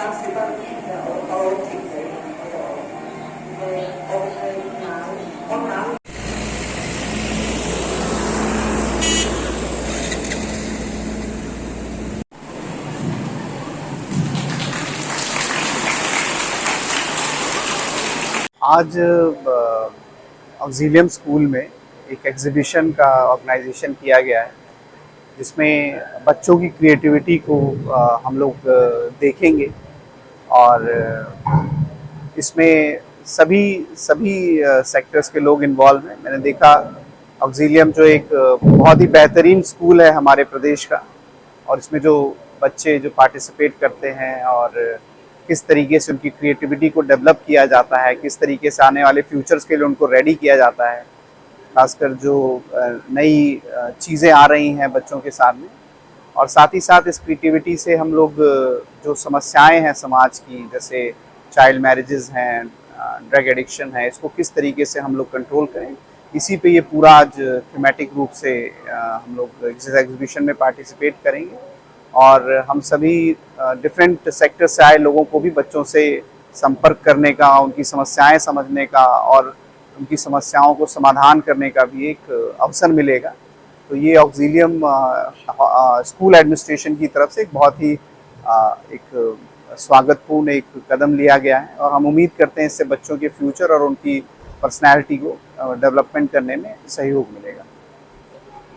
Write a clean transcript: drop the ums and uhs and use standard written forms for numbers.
आज ऑक्सिलियम स्कूल में एक एग्जीबिशन का ऑर्गेनाइजेशन किया गया है, जिसमें बच्चों की क्रिएटिविटी को हम लोग देखेंगे। और इसमें सभी सभी सेक्टर्स के लोग इन्वॉल्व हैं। मैंने देखा ऑक्सिलियम जो एक बहुत ही बेहतरीन स्कूल है हमारे प्रदेश का, और इसमें जो बच्चे जो पार्टिसिपेट करते हैं और किस तरीके से उनकी क्रिएटिविटी को डेवलप किया जाता है, किस तरीके से आने वाले फ्यूचर्स के लिए उनको रेडी किया जाता है, खासकर जो नई चीज़ें आ रही हैं बच्चों के सामने। और साथ ही साथ इस क्रिएटिविटी से हम लोग जो समस्याएं हैं समाज की, जैसे चाइल्ड मैरिजेस हैं, ड्रग एडिक्शन है, इसको किस तरीके से हम लोग कंट्रोल करें, इसी पे ये पूरा आज थीमेटिक रूप से हम लोग इस एग्जीबिशन में पार्टिसिपेट करेंगे। और हम सभी डिफरेंट सेक्टर से आए लोगों को भी बच्चों से संपर्क करने का, उनकी समस्याएं समझने का और उनकी समस्याओं को समाधान करने का भी एक अवसर मिलेगा। तो ये ऑक्सिलियम स्कूल एडमिनिस्ट्रेशन की तरफ से एक बहुत ही एक स्वागतपूर्ण एक कदम लिया गया है, और हम उम्मीद करते हैं इससे बच्चों के फ्यूचर और उनकी पर्सनैलिटी को डेवलपमेंट करने में सहयोग मिलेगा।